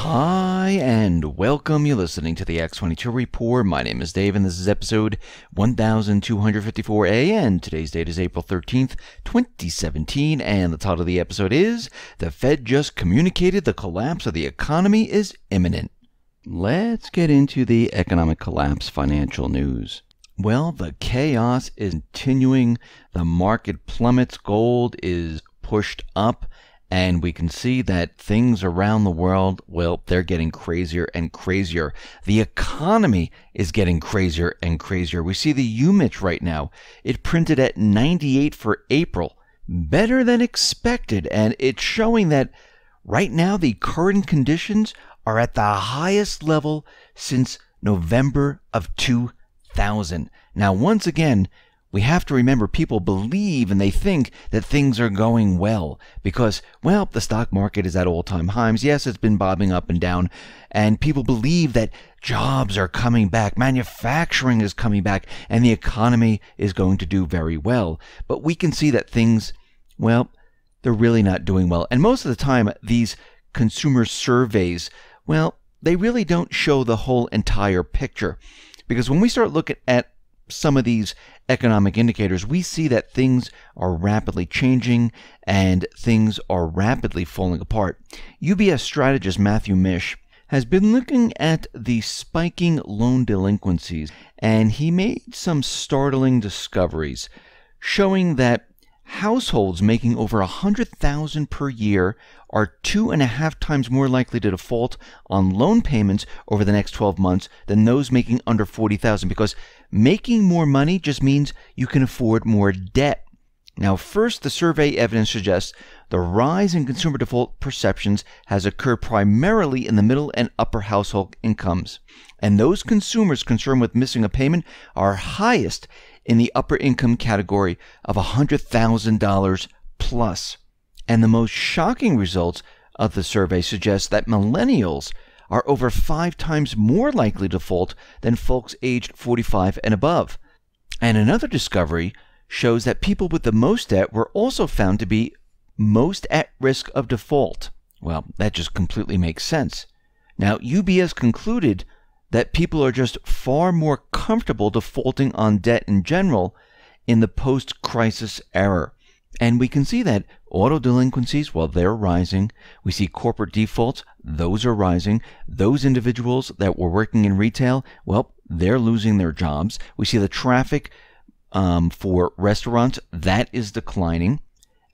Hi, and welcome. You're listening to the X22 Report. My name is Dave, and this is episode 1254A, and today's date is April 13th, 2017, and the title of the episode is, The Fed Just Communicated the Collapse of the Economy is Imminent. Let's get into the economic collapse financial news. Well, the chaos is continuing. The market plummets. Gold is pushed up. And we can see that things around the world, well, they're getting crazier and crazier. The economy is getting crazier and crazier. We see the Umich right now. It printed at 98 for April. Better than expected. And it's showing that right now the current conditions are at the highest level since November of 2000. Now, once again, we have to remember people believe and they think that things are going well because, well, the stock market is at all-time highs. Yes, it's been bobbing up and down, and people believe that jobs are coming back, manufacturing is coming back, and the economy is going to do very well. But we can see that things, well, they're really not doing well. And most of the time, these consumer surveys, well, they really don't show the whole entire picture. Because when we start looking at some of these economic indicators, we see that things are rapidly changing and things are rapidly falling apart. UBS strategist Matthew Umich has been looking at the spiking loan delinquencies, and he made some startling discoveries showing that households making over $100,000 per year are 2.5 times more likely to default on loan payments over the next 12 months than those making under $40,000, because making more money just means you can afford more debt. Now, first, the survey evidence suggests the rise in consumer default perceptions has occurred primarily in the middle and upper household incomes, and those consumers concerned with missing a payment are highest in the upper income category of $100,000 plus. And the most shocking results of the survey suggest that millennials are over 5 times more likely to default than folks aged 45 and above. And another discovery shows that people with the most debt were also found to be most at risk of default. Well, that just completely makes sense. Now, UBS concluded that people are just far more comfortable defaulting on debt in general in the post-crisis era. And we can see that auto delinquencies, well, they're rising. We see corporate defaults, those are rising. Those individuals that were working in retail, well, they're losing their jobs. We see the traffic for restaurants, that is declining.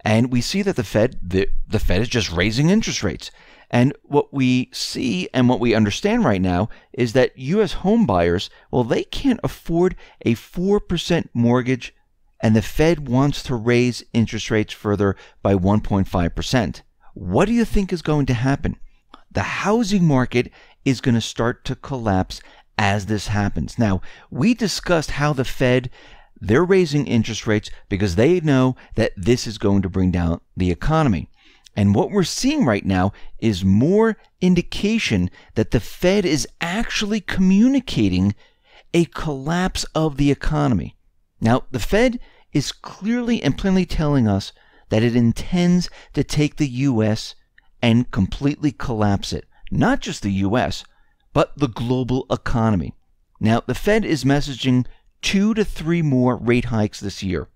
And we see that the Fed is just raising interest rates. And what we see and what we understand right now is that U.S. home buyers, well, they can't afford a 4% mortgage, and the Fed wants to raise interest rates further by 1.5%. What do you think is going to happen? The housing market is going to start to collapse as this happens. Now, we discussed how the Fed, they're raising interest rates because they know that this is going to bring down the economy. And what we're seeing right now is more indication that the Fed is actually communicating a collapse of the economy. Now, the Fed is clearly and plainly telling us that it intends to take the U.S. and completely collapse it. Not just the U.S., but the global economy. Now, the Fed is messaging 2 to 3 more rate hikes this year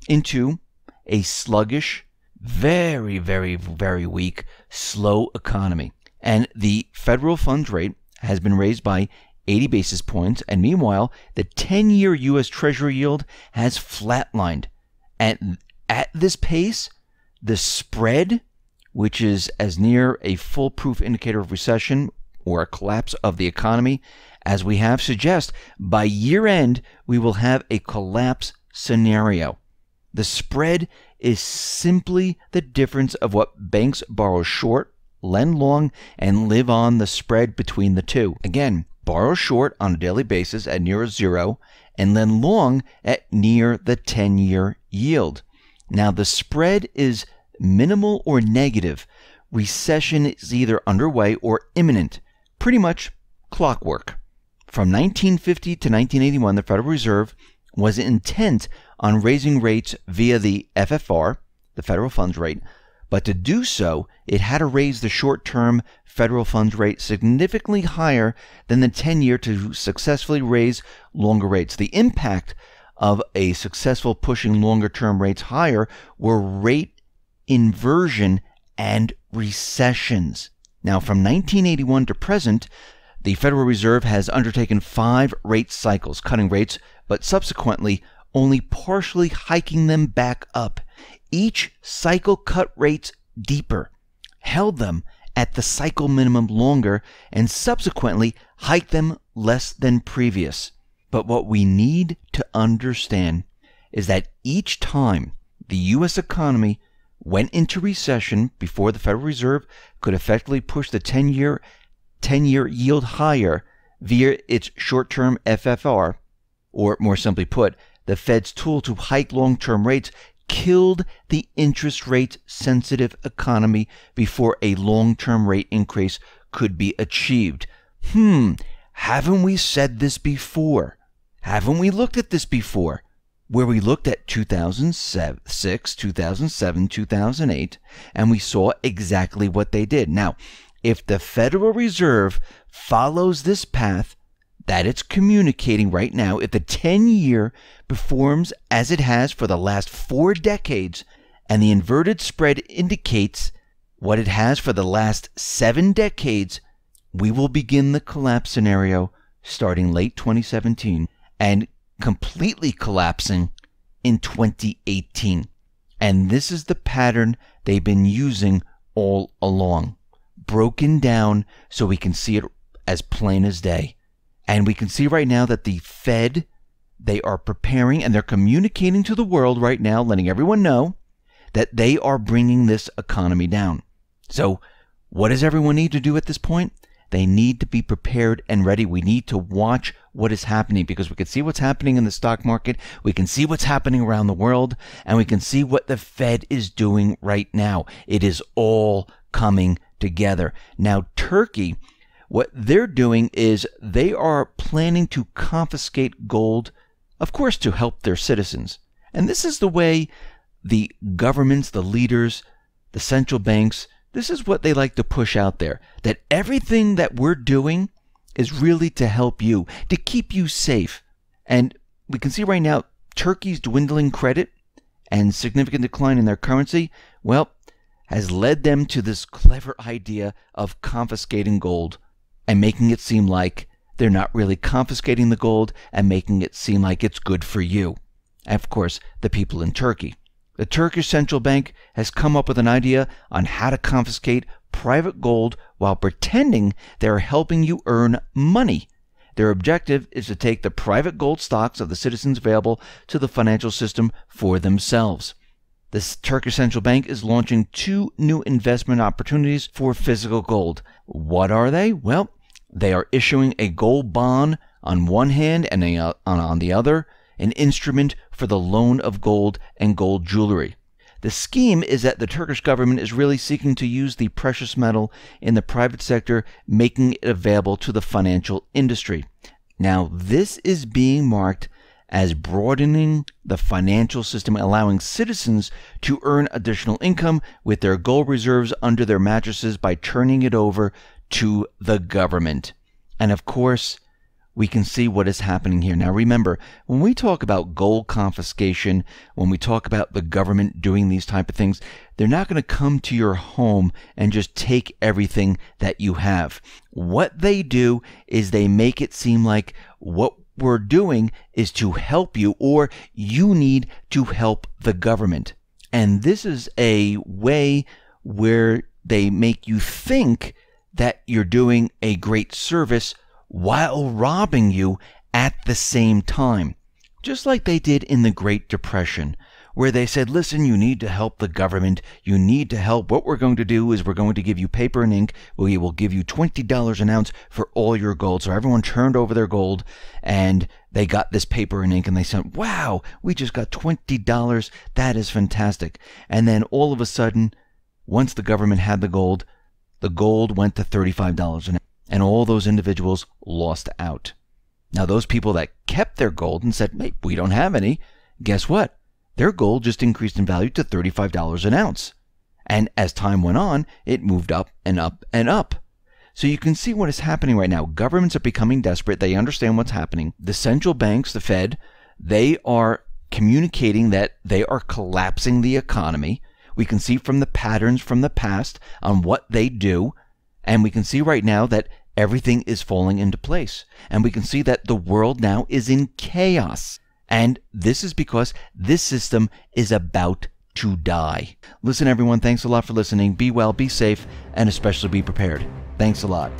into a sluggish, very, very, very weak, slow economy. And the federal funds rate has been raised by 80 basis points, and meanwhile, the 10-year U.S. Treasury yield has flatlined. And at this pace, the spread, which is as near a foolproof indicator of recession or a collapse of the economy as we have, suggests by year end, we will have a collapse scenario. The spread is simply the difference of what banks borrow short, lend long, and live on the spread between the two. Again, borrow short on a daily basis at near zero and lend long at near the 10-year yield. Now, the spread is minimal or negative. Recession is either underway or imminent. Pretty much clockwork. From 1950 to 1981, the Federal Reserve was intent on raising rates via the FFR, the federal funds rate, But to do so, it had to raise the short-term federal funds rate significantly higher than the 10-year to successfully raise longer rates. The impact of a successful pushing longer-term rates higher were rate inversion and recessions. Now, from 1981 to present, the Federal Reserve has undertaken 5 rate cycles, cutting rates, but subsequently only partially hiking them back up. Each cycle cut rates deeper, held them at the cycle minimum longer, and subsequently hiked them less than previous. But what we need to understand is that each time the U.S. economy went into recession before the Federal Reserve could effectively push the 10-year yield higher via its short-term FFR, or more simply put, the Fed's tool to hike long-term rates, killed the interest rate sensitive economy before a long-term rate increase could be achieved. Haven't we said this before? Haven't we looked at this before? Where we looked at 2006, 2007, 2008, and we saw exactly what they did. Now, if the Federal Reserve follows this path that it's communicating right now, if the 10-year performs as it has for the last 4 decades, and the inverted spread indicates what it has for the last 7 decades, we will begin the collapse scenario starting late 2017 and completely collapsing in 2018. And this is the pattern they've been using all along, broken down so we can see it as plain as day. And we can see right now that the Fed, they are preparing and they're communicating to the world right now, letting everyone know that they are bringing this economy down. So what does everyone need to do at this point? They need to be prepared and ready. We need to watch what is happening, because we can see what's happening in the stock market. We can see what's happening around the world, and we can see what the Fed is doing right now. It is all coming together. Now, Turkey, what they're doing is they are planning to confiscate gold, of course, to help their citizens. And this is the way the governments, the leaders, the central banks, this is what they like to push out there, that everything that we're doing is really to help you, to keep you safe. And we can see right now, Turkey's dwindling credit and significant decline in their currency, well, has led them to this clever idea of confiscating gold and making it seem like they're not really confiscating the gold and making it seem like it's good for you. And of course, the people in Turkey. The Turkish central bank has come up with an idea on how to confiscate private gold while pretending they're helping you earn money. Their objective is to take the private gold stocks of the citizens available to the financial system for themselves. The Turkish central bank is launching 2 new investment opportunities for physical gold. What are they? Well, they are issuing a gold bond on one hand and on the other, an instrument for the loan of gold and gold jewelry. The scheme is that the Turkish government is really seeking to use the precious metal in the private sector, making it available to the financial industry. Now, this is being marked as broadening the financial system, allowing citizens to earn additional income with their gold reserves under their mattresses by turning it over to the government. And of course, we can see what is happening here. Now remember, when we talk about gold confiscation, when we talk about the government doing these type of things, they're not going to come to your home and just take everything that you have. What they do is they make it seem like what we're doing is to help you, or you need to help the government. And this is a way where they make you think that you're doing a great service while robbing you at the same time. Just like they did in the Great Depression, where they said, listen, you need to help the government. You need to help. What we're going to do is we're going to give you paper and ink. We will give you $20 an ounce for all your gold. So everyone turned over their gold and they got this paper and ink and they said, wow, we just got $20. That is fantastic. And then all of a sudden, once the government had the gold went to $35 an ounce. And all those individuals lost out. Now, those people that kept their gold and said, hey, we don't have any, guess what? Their gold just increased in value to $35 an ounce. And as time went on, it moved up and up and up. So you can see what is happening right now. Governments are becoming desperate. They understand what's happening. The central banks, the Fed, they are communicating that they are collapsing the economy. We can see from the patterns from the past on what they do. And we can see right now that everything is falling into place. And we can see that the world now is in chaos. And this is because this system is about to die. Listen, everyone, thanks a lot for listening. Be well, be safe, and especially be prepared. Thanks a lot.